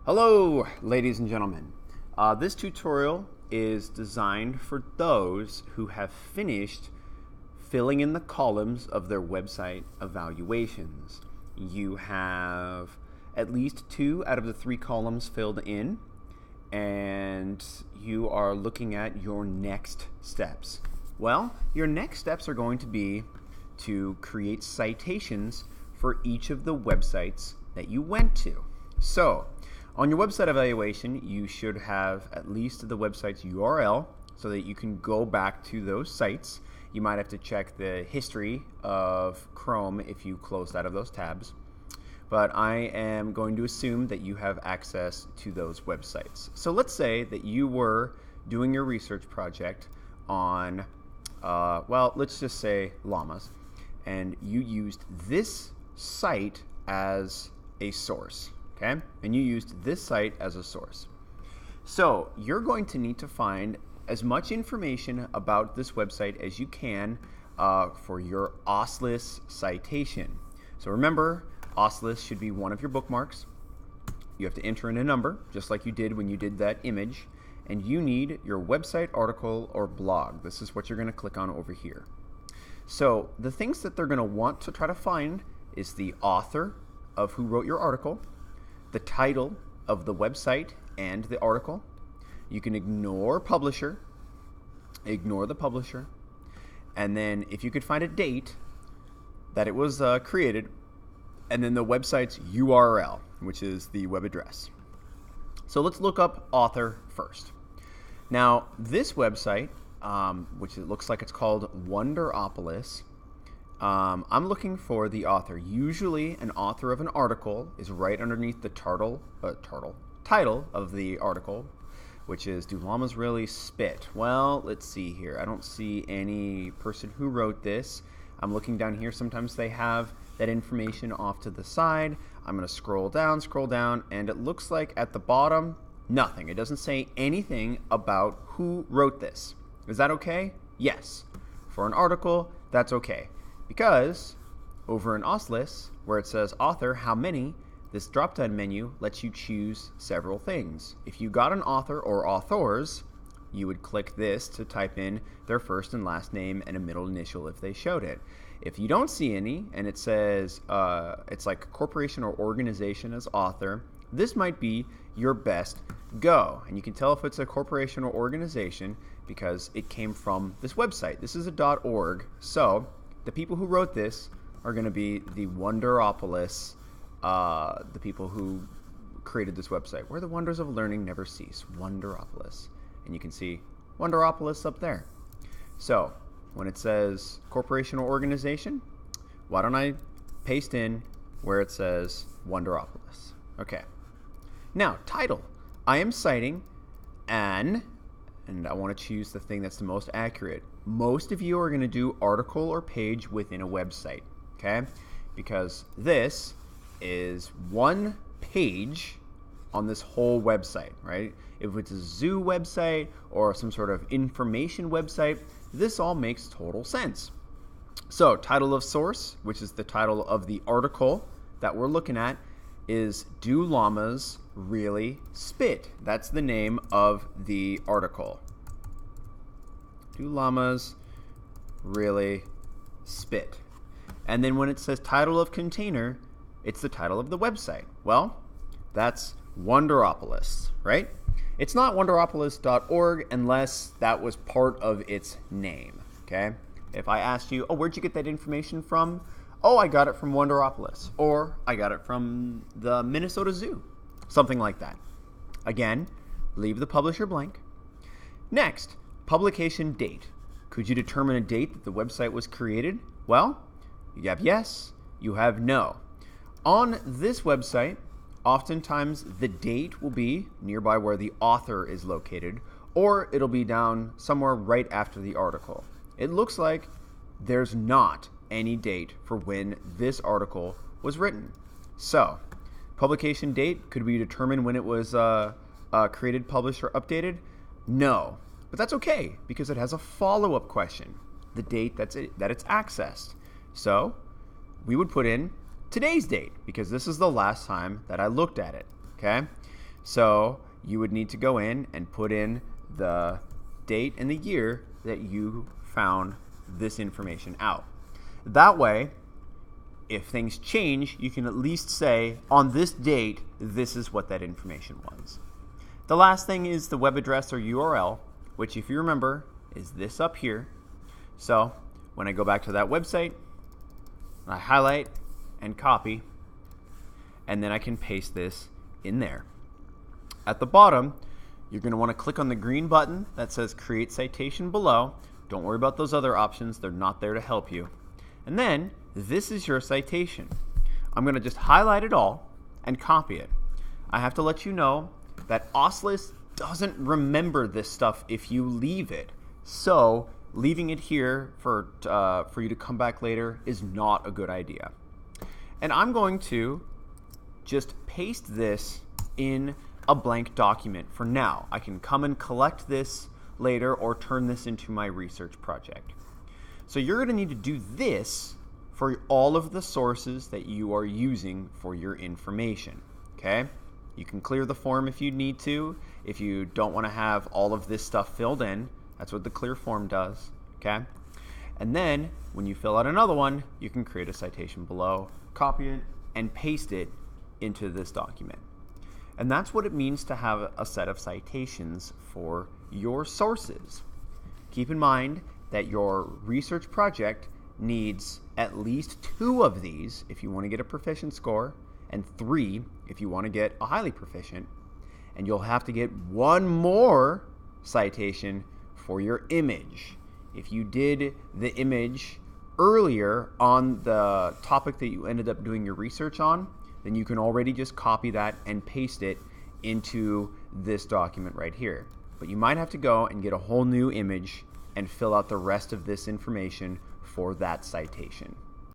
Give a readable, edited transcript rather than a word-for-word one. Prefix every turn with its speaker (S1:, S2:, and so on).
S1: Hello, ladies and gentlemen. This tutorial is designed for those who have finished filling in the columns of their website evaluations. You have at least 2 out of the 3 columns filled in, and you are looking at your next steps. Well, your next steps are going to be to create citations for each of the websites that you went to. So, on your website evaluation, you should have at least the website's URL so that you can go back to those sites. You might have to check the history of Chrome if you closed out of those tabs. But I am going to assume that you have access to those websites. So let's say that you were doing your research project on, let's just say llamas, and you used this site as a source. Okay? And you used this site as a source. So you're going to need to find as much information about this website as you can for your OSLIS citation. So remember, OSLIS should be one of your bookmarks. You have to enter in a number, just like you did when you did that image. And you need your website, article, or blog. This is what you're going to click on over here. So the things that they're going to want to try to find is the author of who wrote your article, the title of the website and the article. You can ignore publisher, ignore the publisher, and then if you could find a date that it was created, and then the website's URL, which is the web address. So let's look up author first. Now this website, which it looks like it's called Wonderopolis, I'm looking for the author. Usually an author of an article is right underneath the title of the article, which is, do llamas really spit? Well, let's see here. I don't see any person who wrote this. I'm looking down here. Sometimes they have that information off to the side. I'm going to scroll down, and it looks like at the bottom, nothing. It doesn't say anything about who wrote this. Is that okay? Yes. For an article, that's okay. Because over in OSLIS, where it says author, how many, this drop-down menu lets you choose several things. If you got an author or authors, you would click this to type in their first and last name and a middle initial if they showed it. If you don't see any, and it says it's like corporation or organization as author, this might be your best go. And you can tell if it's a corporation or organization because it came from this website. This is a .org, so the people who wrote this are going to be the Wonderopolis, the people who created this website, where the wonders of learning never cease. Wonderopolis. And you can see Wonderopolis up there. So when it says corporation or organization, why don't I paste in where it says Wonderopolis? Okay. Now, title. I am citing and I want to choose the thing that's the most accurate. Most of you are going to do article or page within a website, okay? Because this is one page on this whole website, right? If it's a zoo website or some sort of information website, this all makes total sense. So, title of source, which is the title of the article that we're looking at, is Do Llamas Really Spit? That's the name of the article. Do llamas really spit? And then when it says title of container, it's the title of the website. Well, that's Wonderopolis, right? It's not wonderopolis.org unless that was part of its name, okay? If I asked you, oh, where'd you get that information from? Oh, I got it from Wonderopolis, or I got it from the Minnesota Zoo, something like that. Again, leave the publisher blank. Next, publication date. Could you determine a date that the website was created? Well, you have yes, you have no. On this website, oftentimes the date will be nearby where the author is located, or it'll be down somewhere right after the article. It looks like there's not any date for when this article was written. So, publication date, could we determine when it was created, published, or updated? No. But that's okay, because it has a follow-up question, the date that it's accessed. So we would put in today's date, because this is the last time that I looked at it, okay? So you would need to go in and put in the date and the year that you found this information out. That way, if things change, you can at least say, on this date, this is what that information was. The last thing is the web address or URL, which, if you remember, is this up here. So when I go back to that website, I highlight and copy, and then I can paste this in there. At the bottom, you're going to want to click on the green button that says Create Citation below. Don't worry about those other options. They're not there to help you. And then this is your citation. I'm going to just highlight it all and copy it. I have to let you know that Oslis doesn't remember this stuff if you leave it. So leaving it here for you to come back later is not a good idea. And I'm going to just paste this in a blank document for now. I can come and collect this later or turn this into my research project. So you're going to need to do this for all of the sources that you are using for your information. Okay? You can clear the form if you need to. If you don't want to have all of this stuff filled in, that's what the clear form does. Okay? And then when you fill out another one, you can create a citation below, copy it, and paste it into this document. And that's what it means to have a set of citations for your sources. Keep in mind that your research project needs at least 2 of these if you want to get a proficient score, and 3 if you want to get a highly proficient. And you'll have to get 1 more citation for your image. If you did the image earlier on the topic that you ended up doing your research on, then you can already just copy that and paste it into this document right here. But you might have to go and get a whole new image and fill out the rest of this information for that citation.